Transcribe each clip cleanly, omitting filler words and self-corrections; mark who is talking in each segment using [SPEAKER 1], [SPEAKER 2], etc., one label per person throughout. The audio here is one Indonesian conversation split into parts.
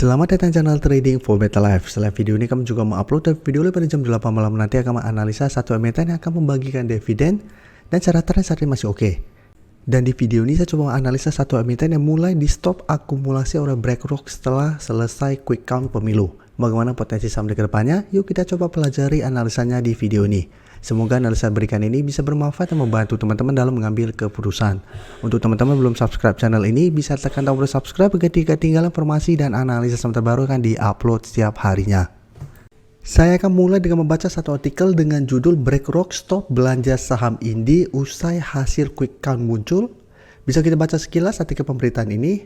[SPEAKER 1] Selamat datang channel Trading for Better Life. Setelah video ini kami juga mengupload video pada jam 8 malam nanti akan menganalisa satu emiten yang akan membagikan dividen dan cara trend saat ini masih oke. Dan di video ini saya coba menganalisa satu emiten yang mulai di stop akumulasi oleh BlackRock setelah selesai quick count pemilu. Bagaimana potensi saham di kedepannya? Yuk kita coba pelajari analisanya di video ini. Semoga analisa berikan ini bisa bermanfaat dan membantu teman-teman dalam mengambil keputusan. Untuk teman-teman belum subscribe channel ini, bisa tekan tombol subscribe agar tidak ketinggalan informasi dan analisa saham terbaru akan diupload setiap harinya. Saya akan mulai dengan membaca satu artikel dengan judul BlackRock Stop Belanja Saham Indie Usai Hasil Quick Count Muncul. Bisa kita baca sekilas artikel pemberitaan ini.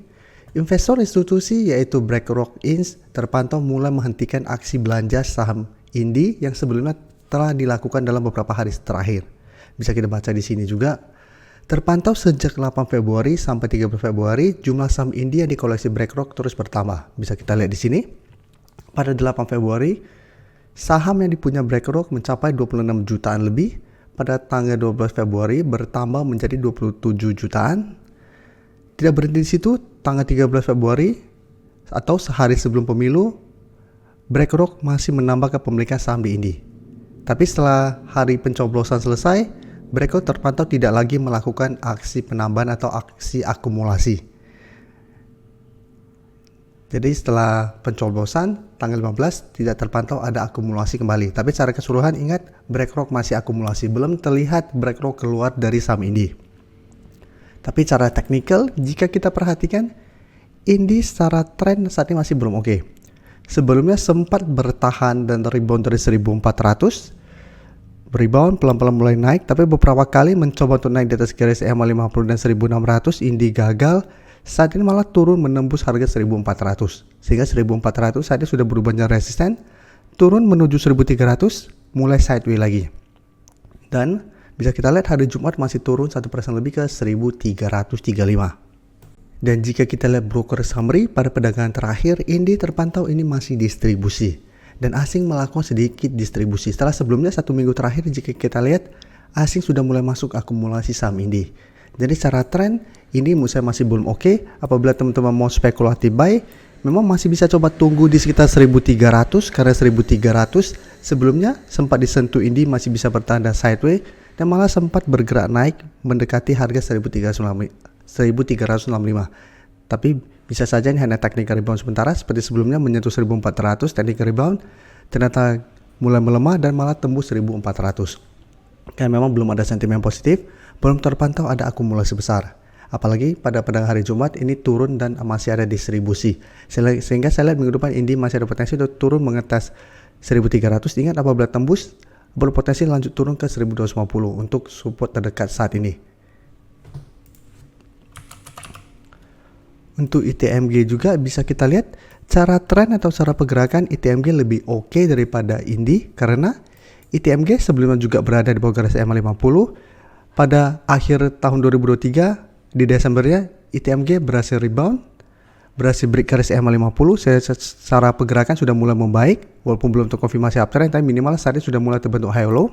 [SPEAKER 1] Investor institusi yaitu BlackRock Inc. terpantau mulai menghentikan aksi belanja saham Indie yang sebelumnya telah dilakukan dalam beberapa hari terakhir. Bisa kita baca di sini juga. Terpantau sejak 8 Februari sampai 13 Februari, jumlah saham Indie yang dikoleksi BlackRock terus bertambah. Bisa kita lihat di sini. Pada 8 Februari, saham yang dipunya BlackRock mencapai 26 jutaan lebih. Pada tanggal 12 Februari bertambah menjadi 27 jutaan. Tidak berhenti di situ, tanggal 13 Februari atau sehari sebelum pemilu, BlackRock masih menambah kepemilikan saham di Indie. Tapi setelah hari pencoblosan selesai, BlackRock terpantau tidak lagi melakukan aksi penambahan atau aksi akumulasi. Jadi setelah pencoblosan tanggal 15 tidak terpantau ada akumulasi kembali. Tapi secara keseluruhan ingat BlackRock masih akumulasi, belum terlihat BlackRock keluar dari saham Indie. Tapi secara teknikal jika kita perhatikan Indie secara tren saat ini masih belum oke. Sebelumnya sempat bertahan dan rebound dari 1400. Rebound pelan-pelan mulai naik, tapi beberapa kali mencoba untuk naik di atas garis EMA 50 dan 1600, Indie gagal. Saat ini malah turun menembus harga 1400. Sehingga 1400 saat ini sudah berubah menjadi resisten, turun menuju 1300, mulai sideways lagi. Dan bisa kita lihat hari Jumat masih turun 1% lebih ke 1335. Dan jika kita lihat broker summary pada perdagangan terakhir, Indie terpantau ini masih distribusi. Dan asing melakukan sedikit distribusi. Setelah sebelumnya 1 minggu terakhir jika kita lihat asing sudah mulai masuk akumulasi saham Indie. Jadi secara tren ini menurut saya masih belum oke. Apabila teman-teman mau spekulatif buy, memang masih bisa coba tunggu di sekitar 1300 karena 1300 sebelumnya sempat disentuh Indie masih bisa bertahan dan sideways dan malah sempat bergerak naik mendekati harga 1365. Tapi bisa saja ini hanya technical rebound sementara seperti sebelumnya menyentuh 1400 technical rebound, ternyata mulai melemah dan malah tembus 1400. Karena memang belum ada sentimen positif, belum terpantau ada akumulasi besar. Apalagi pada perdagangan hari Jumat ini turun dan masih ada distribusi. Sehingga saya lihat minggu depan Indie masih ada potensi untuk turun mengetes 1300. Ingat apabila tembus berpotensi lanjut turun ke 1250 untuk support terdekat saat ini. Untuk ITMG juga bisa kita lihat cara tren atau cara pergerakan ITMG lebih oke daripada Indie karena ITMG sebelumnya juga berada di bawah garis EMA 50. Pada akhir tahun 2023 di Desembernya ITMG berhasil rebound, berhasil break garis EMA 50. Secara pergerakan sudah mulai membaik walaupun belum terkonfirmasi uptrend, tapi minimal saat ini sudah mulai terbentuk high low.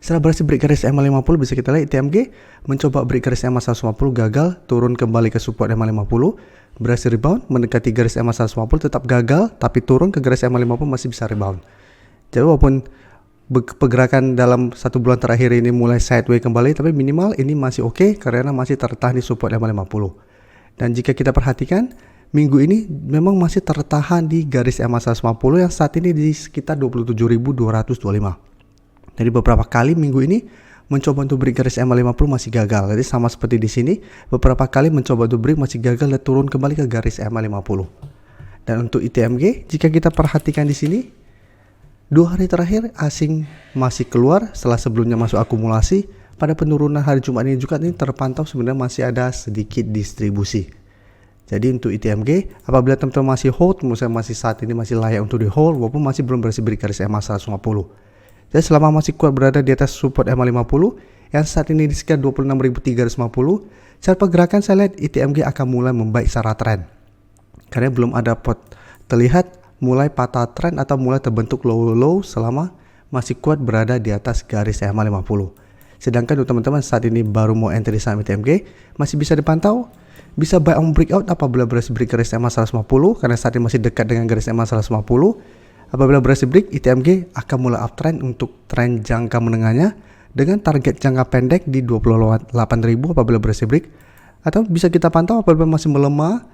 [SPEAKER 1] Setelah berhasil break garis EMA 50 bisa kita lihat ITMG mencoba break garis EMA 150 gagal, turun kembali ke support EMA 50, berhasil rebound mendekati garis EMA 150 tetap gagal tapi turun ke garis EMA 50 masih bisa rebound. Jadi walaupun pergerakan dalam 1 bulan terakhir ini mulai sideways kembali tapi minimal ini masih oke karena masih tertahan di support EMA 50. Dan jika kita perhatikan minggu ini memang masih tertahan di garis EMA 150 yang saat ini di sekitar 27.225. Jadi beberapa kali minggu ini mencoba untuk break garis EMA 50 masih gagal. Jadi sama seperti di sini, beberapa kali mencoba untuk break masih gagal dan turun kembali ke garis EMA 50. Dan untuk ITMG, jika kita perhatikan di sini, 2 hari terakhir asing masih keluar setelah sebelumnya masuk akumulasi. Pada penurunan hari Jumat ini juga ini terpantau sebenarnya masih ada sedikit distribusi. Jadi untuk ITMG, apabila teman-teman masih hold, menurut saya masih saat ini masih layak untuk di hold walaupun masih belum berhasil break garis EMA 150. Jadi selama masih kuat berada di atas support EMA 50 yang saat ini di sekitar 26.350, secara pergerakan saya lihat ITMG akan mulai membaik secara tren. Karena belum ada terlihat mulai patah tren atau mulai terbentuk low selama masih kuat berada di atas garis EMA 50. Sedangkan untuk teman-teman saat ini baru mau entry saham ITMG masih bisa dipantau Bisa buy on breakout apabila berhasil break garis EMA 150 karena saat ini masih dekat dengan garis EMA 150. Apabila berhasil break, ITMG akan mulai uptrend untuk tren jangka menengahnya dengan target jangka pendek di 28.000 apabila berhasil break. Atau bisa kita pantau apabila masih melemah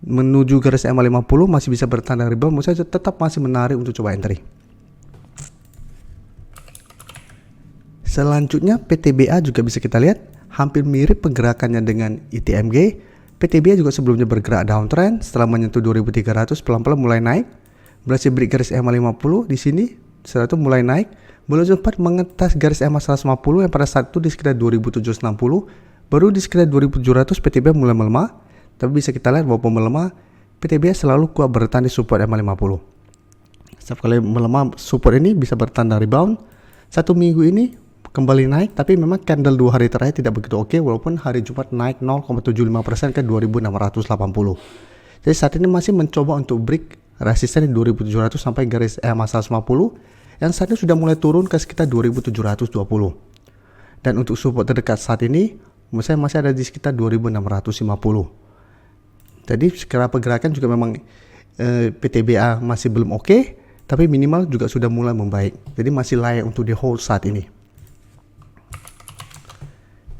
[SPEAKER 1] menuju garis EMA 50 masih bisa bertanda rebound, menurut saya tetap masih menarik untuk coba entry. Selanjutnya PTBA juga bisa kita lihat hampir mirip pergerakannya dengan ITMG. PTBA juga sebelumnya bergerak downtrend, setelah menyentuh 2300 pelan-pelan mulai naik, berhasil break garis EMA 50 di sini, setelah itu mulai naik, belum sempat mengetas garis EMA 150 yang pada saat itu di sekitar 2760, baru di sekitar 2700 PTBA mulai melemah, tapi bisa kita lihat walaupun melemah, PTBA selalu kuat bertahan di support EMA 50. Setiap kali melemah support ini bisa bertanda rebound. Satu minggu ini kembali naik, tapi memang candle 2 hari terakhir tidak begitu oke, walaupun hari Jumat naik 0,75% ke 2680. Jadi saat ini masih mencoba untuk break resisten di 2700 sampai garis EMA 150 yang saat ini sudah mulai turun ke sekitar 2720. Dan untuk support terdekat saat ini menurut saya masih ada di sekitar 2650. Jadi sekarang pergerakan juga memang PTBA masih belum oke, tapi minimal juga sudah mulai membaik. Jadi masih layak untuk di hold saat ini.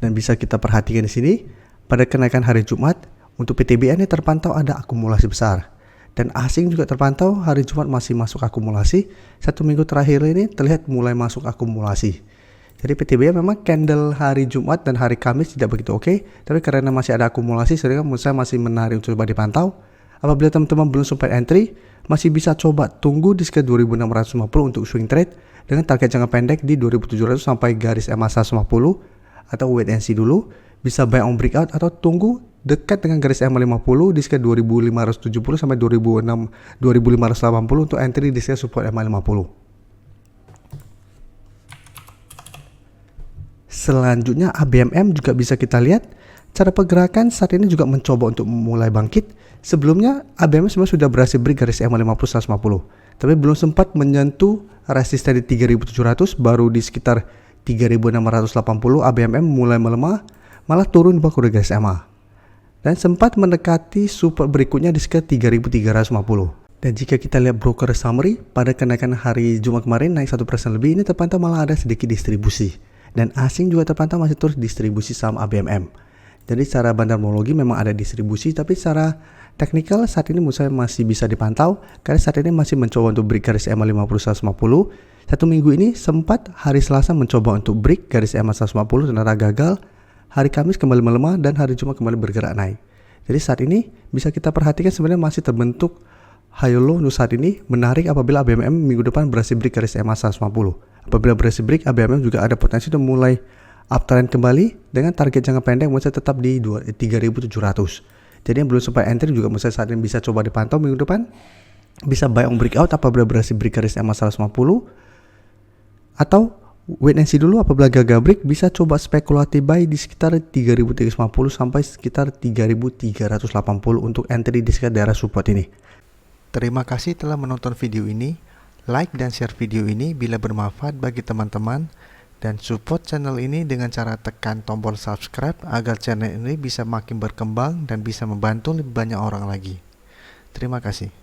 [SPEAKER 1] Dan bisa kita perhatikan di sini pada kenaikan hari Jumat untuk PTBA ini terpantau ada akumulasi besar. Dan asing juga terpantau hari Jumat masih masuk akumulasi. Satu minggu terakhir ini terlihat mulai masuk akumulasi. Jadi PTBA memang candle hari Jumat dan hari Kamis tidak begitu oke, tapi karena masih ada akumulasi sehingga menurut saya masih menarik untuk coba dipantau. Apabila teman-teman belum sempat entry, masih bisa coba tunggu di sekitar 2650 untuk swing trade dengan target jangka pendek di 2700 sampai garis EMA 150 atau wait and see dulu. Bisa buy on breakout atau tunggu dekat dengan garis EMA 50 di sekitar 2570 sampai 2580 untuk entry di sekitar support EMA 50. Selanjutnya ABMM juga bisa kita lihat cara pergerakan saat ini juga mencoba untuk mulai bangkit. Sebelumnya ABMM sebenarnya sudah berhasil break garis EMA 50 150, tapi belum sempat menyentuh resisten di 3700, baru di sekitar 3680 ABMM mulai melemah, malah turun di bawah garis EMA dan sempat mendekati support berikutnya di sekitar 3350. Dan jika kita lihat broker summary pada kenaikan hari Jumat kemarin naik 1% lebih, ini terpantau malah ada sedikit distribusi. Dan asing juga terpantau masih terus distribusi saham ABMM. Jadi secara bandarmologi memang ada distribusi, tapi secara teknikal saat ini menurut saya masih bisa dipantau karena saat ini masih mencoba untuk break garis EMA 50 150. Satu minggu ini sempat hari Selasa mencoba untuk break garis EMA 150 ternyata gagal. Hari Kamis kembali melemah dan hari Jumat kembali bergerak naik. Jadi saat ini bisa kita perhatikan sebenarnya masih terbentuk high low untuk saat ini. Menarik apabila ABMM minggu depan berhasil break garis EMA 150. Apabila berhasil break, ABMM juga ada potensi untuk mulai uptrend kembali dengan target jangka pendek menurut saya tetap di 3700. Jadi yang belum sempat entry juga menurut saya saat ini bisa coba dipantau minggu depan. Bisa buy on breakout apabila berhasil break garis EMA 150 atau wait and see dulu. Apabila gagal break bisa coba spekulatif buy di sekitar 3350 sampai sekitar 3380 untuk entry di sekitar daerah support ini. Terima kasih telah menonton video ini. Like dan share video ini bila bermanfaat bagi teman-teman, dan support channel ini dengan cara tekan tombol subscribe agar channel ini bisa makin berkembang dan bisa membantu lebih banyak orang lagi. Terima kasih.